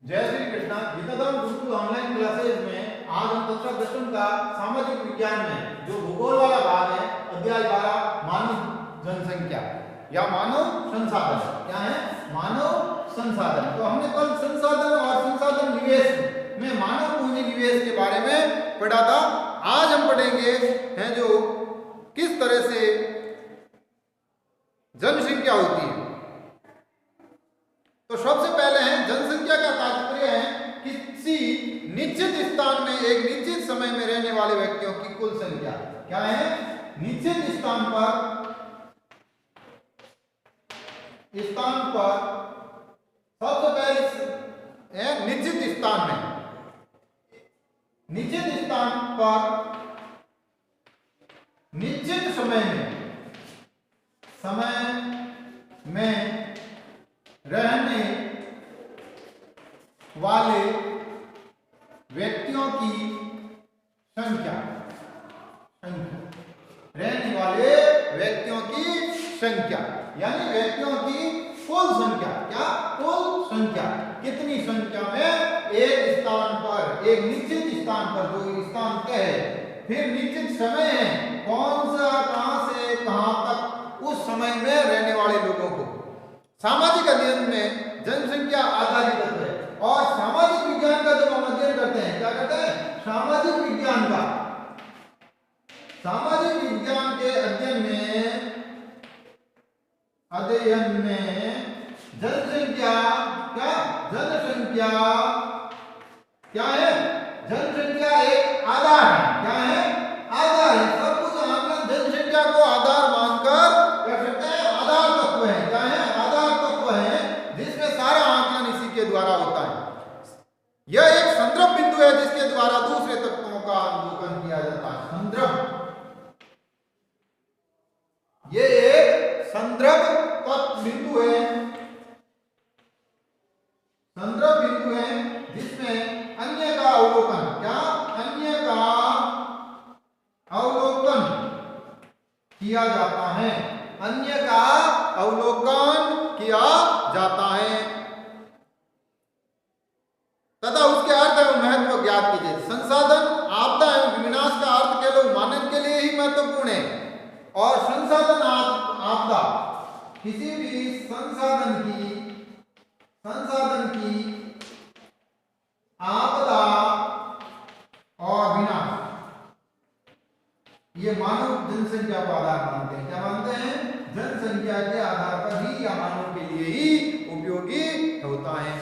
जय Shri Krishna. गीताधाम Gurukul online classes में आज हम कक्षा 10 का सामाजिक विज्ञान में जो भूगोल वाला भाग है अध्याय 12 मानव जनसंख्या या मानव संसाधन। क्या है? मानव संसाधन। तो हमने कल संसाधन और संसाधन निवेश में मानव पूंजी निवेश के बारे में पढ़ा था। आज हम पढ़ेंगे हैं जो किस तरह से जनसंख्या होती है। तो सबसे पहले है जनसंख्या का तात्पर्य है किसी निश्चित स्थान में एक निश्चित समय में रहने वाले व्यक्तियों की कुल संख्या। क्या है? निश्चित स्थान पर सबसे पहले है निश्चित स्थान पर निश्चित समय में रहने वाले व्यक्तियों की संख्या। रहने वाले व्यक्तियों की संख्या यानी व्यक्तियों की कुल संख्या। क्या? कुल संख्या। कितनी संख्या में एक स्थान पर, एक निश्चित स्थान पर, जो स्थान तय है, फिर निश्चित समय है, कौन सा, कहां से कहां तक, उस समय में रहने वाले लोगों को। सामाजिक अध्ययन में जनसंख्या आधारित तत्व है। और सामाजिक विज्ञान का जब हम अध्ययन करते हैं, क्या करते हैं? सामाजिक विज्ञान के अध्ययन में जनसंख्या क्या है? जनसंख्या एक आधार है। क्या है? आधार है। सब कुछ आंकलन जनसंख्या को आधार मानकर कर सकते हैं। आधार तत्व है। क्या है? आधार तत्व है जिसमें सारा आंकलन इसी के द्वारा होता है। यह एक संदर्भ बिंदु है जिसके द्वारा दूसरे तत्वों का अवलोकन किया जाता है। संदर्भ, ये एक संदर्भ तत्व बिंदु है। संदर्भ बिंदु है जिसमें अन्य का अवलोकन, क्या? अन्य का अवलोकन किया जाता है। अन्य का अवलोकन किया जाता है तथा उसके अर्थ एवं महत्व ज्ञात कीजिए। संसाधन, आपदा एवं विनाश का अर्थ केवल मानव के लिए ही महत्वपूर्ण है। और संसाधन आपदा किसी भी संसाधन की आपदा और विनाश, ये मानव जनसंख्या को आधार मानते हैं। क्या मानते हैं? जनसंख्या के आधार पर ही या मानव के लिए ही उपयोगी होता है।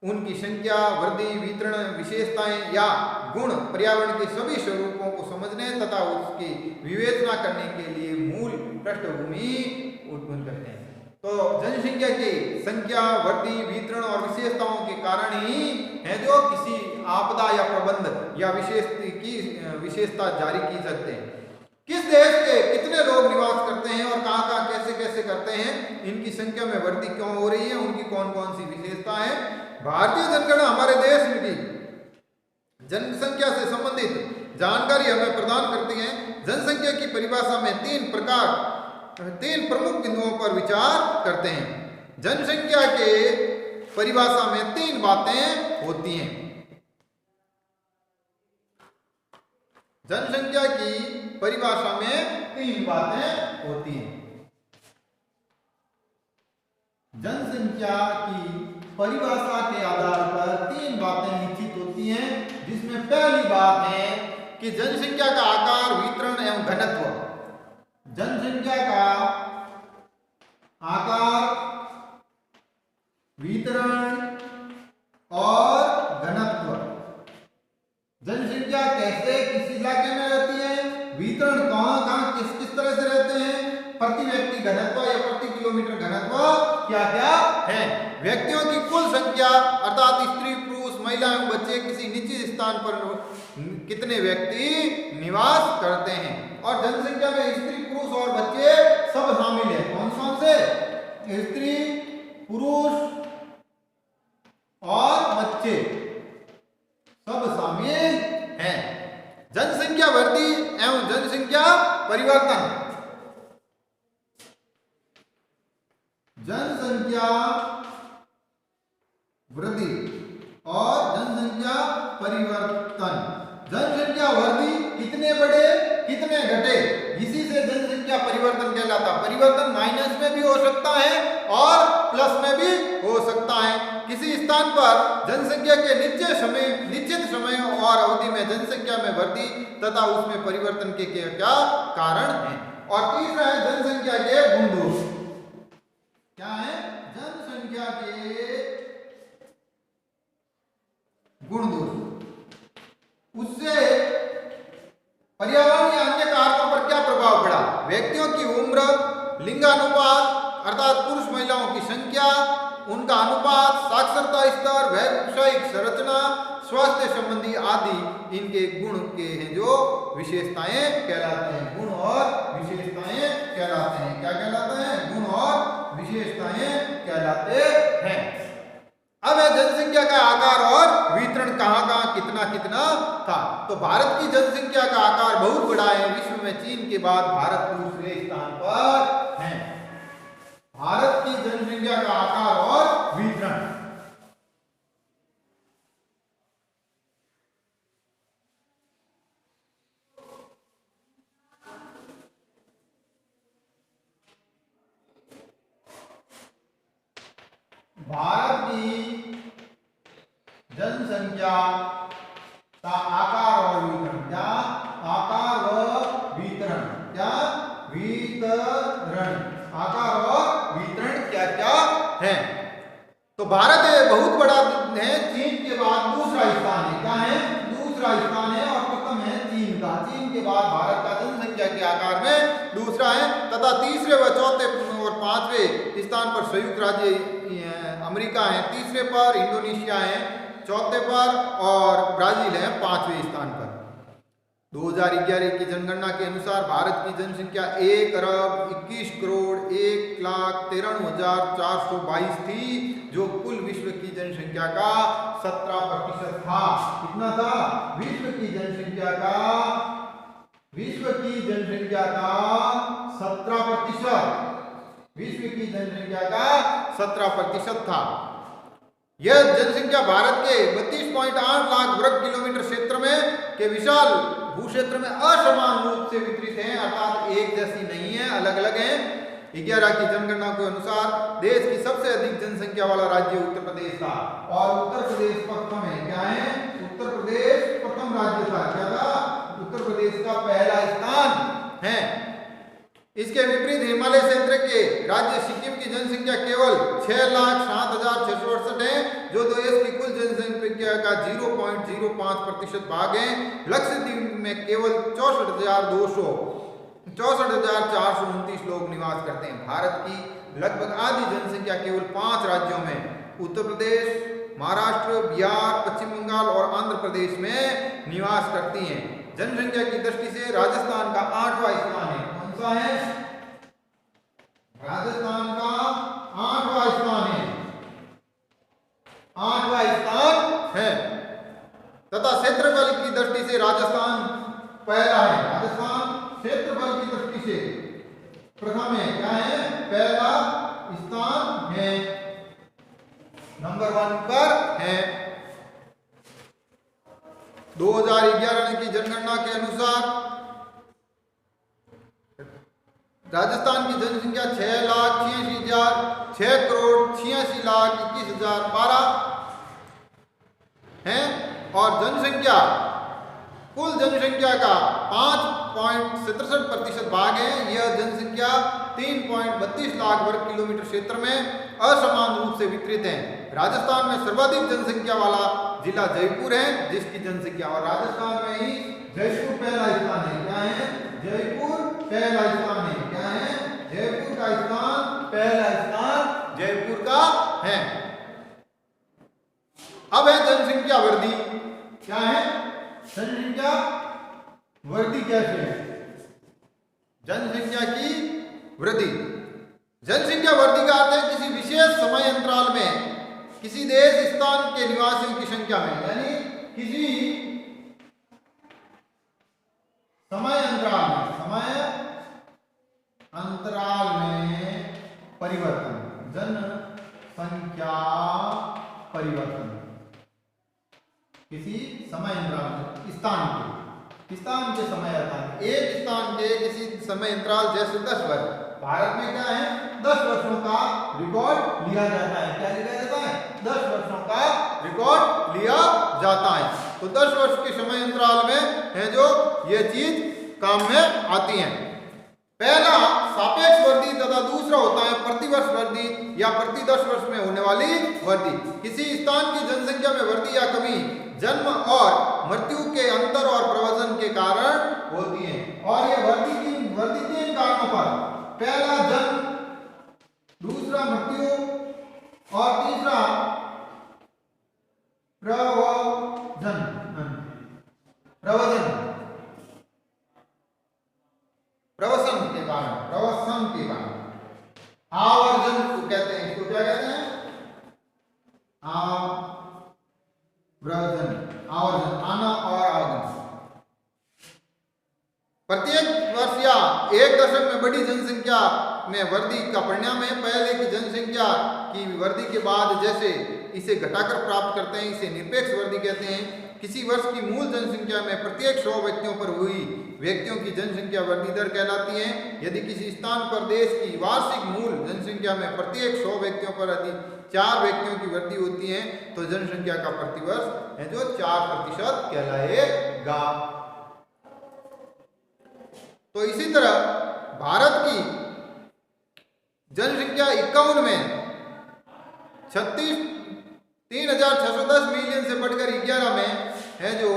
उनकी संख्या, वृद्धि, वितरण, विशेषताएं या गुण पर्यावरण के सभी स्वरूपों को समझने तथा उसकी विवेचना करने के लिए मूल पृष्ठभूमि उत्पन्न करते हैं। तो जनसंख्या की संख्या, वृद्धि, वितरण और विशेषताओं के कारण ही है जो किसी आपदा या प्रबंध या विशेषता जारी की सकते हैं। किस देश के कितने लोग निवास करते हैं और कहां कहां कैसे कैसे करते हैं, इनकी संख्या में वृद्धि क्यों हो रही है, उनकी कौन कौन सी विशेषता है। भारतीय जनगणना हमारे देश की जनसंख्या से संबंधित जानकारी हमें प्रदान करती है। जनसंख्या की परिभाषा में तीन प्रमुख बिंदुओं पर विचार करते हैं। जनसंख्या के परिभाषा में तीन बातें होती हैं। जनसंख्या की परिभाषा में तीन बातें होती हैं। जनसंख्या की परिभाषा के आधार पर तीन बातें निश्चित होती हैं, जिसमें पहली बात है कि जनसंख्या का आकार, वितरण एवं घनत्व। जनसंख्या का आकार, वितरण और घनत्व। जनसंख्या कैसे किस इलाके में रहती है, वितरण कहां कहां किस तरह से रहते हैं, प्रति व्यक्ति घनत्व या प्रति किलोमीटर घनत्व क्या क्या है। व्यक्तियों की कुल संख्या अर्थात स्त्री, पुरुष, महिला एवं बच्चे किसी निश्चित स्थान पर कितने व्यक्ति निवास करते हैं। और जनसंख्या में स्त्री, पुरुष और बच्चे सब शामिल है। कौन कौन से? स्त्री, पुरुष और बच्चे सब शामिल हैं। जनसंख्या वृद्धि एवं जनसंख्या परिवर्तन। जनसंख्या वृद्धि परिवर्तन। जनसंख्या वृद्धि कितने बढ़े कितने घटे, इसी से जनसंख्या परिवर्तन कहलाता। परिवर्तन माइनस में भी हो सकता है और प्लस में भी हो सकता है। किसी स्थान पर जनसंख्या के निश्चित समय और अवधि में जनसंख्या में वृद्धि तथा उसमें परिवर्तन के क्या कारण हैं। और तीसरा है जनसंख्या के गुण दोष। क्या है? जनसंख्या के गुण दोष। उससे पर्यावरण या अन्य कारकों पर क्या प्रभाव पड़ा? व्यक्तियों की उम्र, लिंगानुपात अर्थात पुरुष महिलाओं की संख्या, उनका अनुपात, साक्षरता स्तर, व्यावसायिक संरचना, स्वास्थ्य संबंधी आदि इनके गुण के हैं जो विशेषताएं कहलाते हैं। गुण और विशेषताएं कहलाते हैं। क्या कहलाते हैं? गुण और विशेषताएं कहलाते हैं। अब है जनसंख्या का आकार और वितरण कहां कितना था। तो भारत की जनसंख्या का आकार बहुत बड़ा है। विश्व में चीन के बाद भारत दूसरे स्थान पर है। भारत की जनसंख्या का आकार और वितरण। भारत की जनसंख्या का आकार और वितरण। क्या? आकार व वितरण। क्या? वितरण। आकार और वितरण क्या क्या है? तो भारत बहुत बड़ा है। चीन के बाद दूसरा स्थान है। क्या है? दूसरा स्थान है और प्रथम है चीन का। चीन के बाद भारत का जनसंख्या के आकार में दूसरा है तथा तीसरे व चौथे और पांचवें स्थान पर संयुक्त राज्य अमेरिका है, तीसरे पर इंडोनेशिया है, चौथे पर और ब्राजील है पांचवें स्थान पर। 2011 की जनगणना के अनुसार भारत की जनसंख्या 1,21,01,13,422 थी, जो कुल विश्व की जनसंख्या का 17% था। कितना था? विश्व की जनसंख्या का 17%। विश्व की जनसंख्या का 17% था। यह जनसंख्या भारत के 32.8 लाख वर्ग किलोमीटर क्षेत्र में के विशाल भू क्षेत्र में असमान रूप से वितरित है, अर्थात एक जैसी नहीं है, अलग अलग है। 11 की जनगणना के अनुसार देश की सबसे अधिक जनसंख्या वाला राज्य उत्तर प्रदेश था और उत्तर प्रदेश प्रथम है। क्या है? उत्तर प्रदेश प्रथम राज्य था। क्या था? उत्तर प्रदेश का पहला स्थान है। इसके विपरीत हिमालय क्षेत्र के राज्य सिक्किम की जनसंख्या केवल 6,07,668 है, जो देश की कुल जनसंख्या का 0.05% भाग है। लक्षद्वीप में केवल 64,429 लोग निवास करते हैं। भारत की लगभग आधी जनसंख्या केवल 5 राज्यों में उत्तर प्रदेश, महाराष्ट्र, बिहार, पश्चिम बंगाल और आंध्र प्रदेश में निवास करती है। जनसंख्या की दृष्टि से राजस्थान का 8वां स्थान है। कौन सा है? राजस्थान का 8वां स्थान है। 8वां स्थान है तथा क्षेत्रफल की दृष्टि से राजस्थान पहला है। राजस्थान क्षेत्रफल की दृष्टि से प्रथम है। क्या है? पहला स्थान है, नंबर 1 पर है। 2011 की जनगणना के अनुसार राजस्थान की जनसंख्या 6,86,6,86,21,012 है और जनसंख्या कुल जनसंख्या का 5.67% भाग है। यह जनसंख्या 3.32 लाख वर्ग किलोमीटर क्षेत्र में असमान रूप से वितरित है। राजस्थान में सर्वाधिक जनसंख्या वाला जिला जयपुर है, जिसकी जनसंख्या, और राजस्थान में ही जयपुर पहला स्थान है। क्या है? जयपुर पहला स्थान है। क्या है? जयपुर का स्थान, पहला स्थान जयपुर का है। अब है जनसंख्या वृद्धि। क्या है? जनसंख्या वृद्धि कैसे है? जनसंख्या की वृद्धि। जनसंख्या वृद्धि का अर्थ है किसी विशेष समय अंतराल में किसी देश स्थान के निवासियों की संख्या में, यानी किसी समय अंतराल में परिवर्तन, जनसंख्या परिवर्तन। किसी समय अंतराल स्थान के समय अंतराल, एक स्थान के किसी समय अंतराल जैसे 10 वर्ष। भारत में क्या है, 10 वर्षों का रिकॉर्ड लिया जाता है। क्या लिया जाता है? 10 वर्षों का रिकॉर्ड लिया जाता है। तो 10 वर्ष के समय अंतराल में है जो ये चीज काम में आती है। पहला सापेक्ष वृद्धि तथा दूसरा होता है प्रतिवर्ष वृद्धि या प्रति 10 वर्ष में होने वाली वृद्धि। किसी स्थान की जनसंख्या में वृद्धि या कमी जन्म और मृत्यु के अंतर और प्रवचन के कारण होती है। और ये वृद्धि 3 कारणों पर, पहला जन्म, दूसरा मृत्यु और तीसरा प्रवसन के कारण आवर्जन को कहते हैं। इसको क्या कहते हैं? आवर्जन, आना और आवर्जन। प्रत्येक वर्ष या एक दशक में बड़ी जनसंख्या में वृद्धि का परिणाम है। पहले की जनसंख्या की वृद्धि के बाद जैसे इसे घटाकर प्राप्त करते हैं, इसे निरपेक्ष वृद्धि कहते हैं। किसी वर्ष की मूल जनसंख्या में प्रत्येक 100 व्यक्तियों पर हुई व्यक्तियों की जनसंख्या वृद्धि दर कहलाती है। यदि किसी स्थान पर देश की वार्षिक मूल जनसंख्या में प्रत्येक 100 व्यक्तियों पर यदि 4 व्यक्तियों की वृद्धि होती है तो जनसंख्या का प्रतिवर्ष है जो 4% कहलाएगा। तो इसी तरह भारत की जनसंख्या 51 में 3,610 मिलियन से बढ़कर 11 में है जो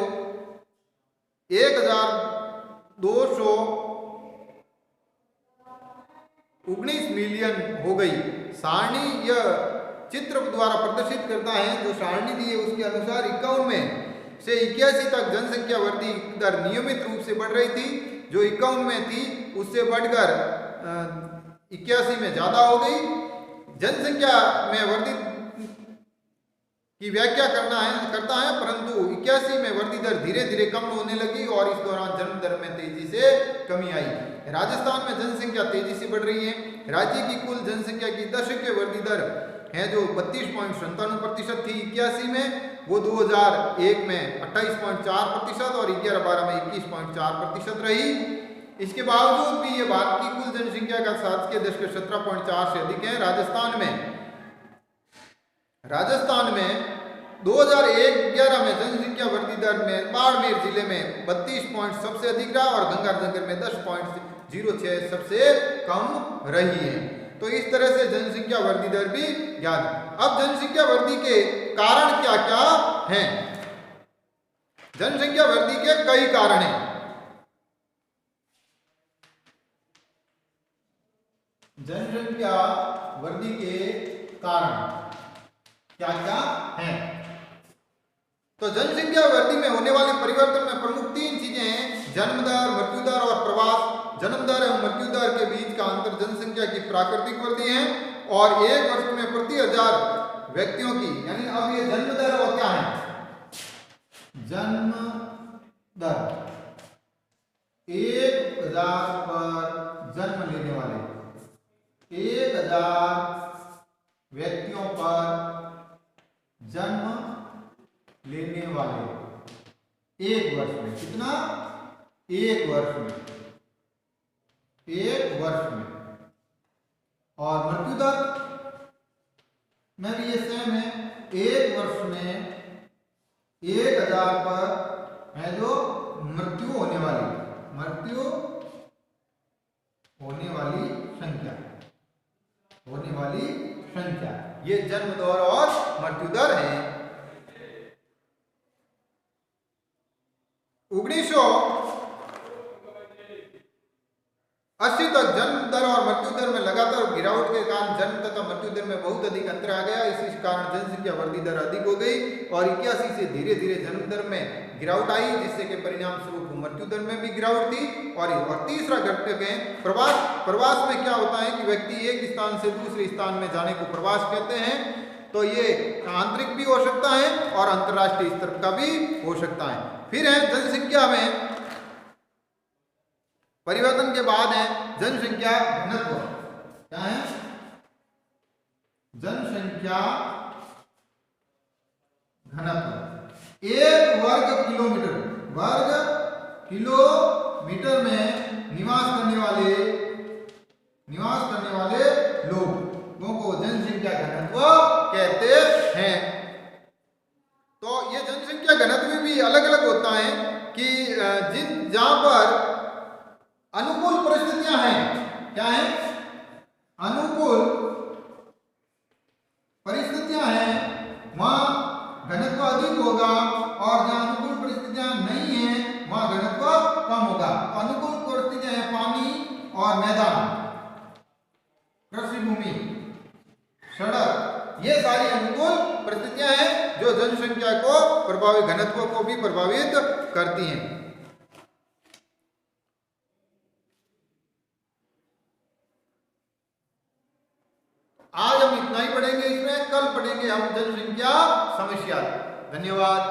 1,219 मिलियन हो गई। सारणी यह चित्र द्वारा प्रदर्शित करता है। जो सारणी दी है उसके अनुसार 51 में से 81 तक जनसंख्या वृद्धि दर नियमित रूप से बढ़ रही थी। जो 51 में थी उससे बढ़कर 81 में ज्यादा हो गई। जनसंख्या में वृद्धि की व्याख्या करता है परंतु 81 में वृद्धि दर धीरे धीरे कम होने लगी और इस दौरान जन्म दर में तेजी से कमी आई। राजस्थान में जनसंख्या तेजी से बढ़ रही है। राज्य की कुल जनसंख्या की दशकीय वृद्धि दर है जो 32.97% थी 81 में, वो 2001 में 28.4% और 11-12 में 21.4% रही। इसके बावजूद भी ये भारत की कुल जनसंख्या का शासकीय दशक 17.4 से अधिक है। राजस्थान में 2011 में जनसंख्या वृद्धि दर में बाड़मेर जिले में 32 पॉइंट सबसे अधिक रहा और गंगानगर में 10.06 सबसे कम रही है। तो इस तरह से जनसंख्या वृद्धि दर भी ज्ञात। अब जनसंख्या वृद्धि के कारण क्या क्या हैं? जनसंख्या वृद्धि के कई कारण हैं। जनसंख्या वृद्धि के कारण क्या क्या हैं? तो जनसंख्या वृद्धि में होने वाले परिवर्तन में प्रमुख 3 चीजें हैं: जन्म दर, मृत्यु दर और प्रवास। जन्म दर एवं मृत्यु दर के बीच का अंतर जनसंख्या की प्राकृतिक वृद्धि है और एक वर्ष में प्रति 1000 व्यक्तियों की, यानी अब ये जन्म दर और क्या है? जन्म दर 1000 पर जन्म लेने वाले 1000 व्यक्तियों पर जन्म लेने वाले एक वर्ष में, कितना? एक वर्ष में। और मृत्यु दर में भी ये सेम है। एक वर्ष में 1000 पर है जो मृत्यु होने वाली संख्या, ये जन्म दर और मृत्यु दर है। 1980 तक जन्म दर और मृत्यु दर में लगातार गिरावट के कारण जन्म तथा मृत्यु दर में बहुत अधिक अंतर आ गया। इसी कारण जनसंख्या वृद्धि दर अधिक हो गई और 81 से धीरे धीरे जन्म दर में गिरावट आई, जिससे के परिणाम स्वरूप मृत्यु दर में भी गिरावट थी। और तीसरा घटक है प्रवास। प्रवास में क्या होता है कि व्यक्ति एक स्थान से दूसरे स्थान में जाने को प्रवास कहते हैं। तो ये आंतरिक भी हो सकता है और अंतर्राष्ट्रीय स्तर का भी हो सकता है। फिर है जनसंख्या में परिवर्तन के बाद है जनसंख्या घनत्व। क्या है? जनसंख्या घनत्व। 1 वर्ग किलोमीटर में निवास करने वाले लोगों को जनसंख्या घनत्व कहते हैं। तो ये जनसंख्या घनत्व भी अलग अलग होता है कि जहां पर अनुकूल परिस्थितियां हैं, क्या है, अनुकूल परिस्थितियां हैं, वहां घनत्व अधिक होगा, और जहां अनुकूल परिस्थितियां नहीं है वहां घनत्व कम होगा। तो अनुकूल परिस्थितियां हैं पानी और मैदान, कृषि भूमि, सड़क, ये सारी अनुकूल परिस्थितियां हैं जो जनसंख्या को प्रभावित, घनत्व को भी प्रभावित करती हैं। आज हम इतना ही पढ़ेंगे, इसमें कल पढ़ेंगे हम जनसंख्या समस्या। धन्यवाद।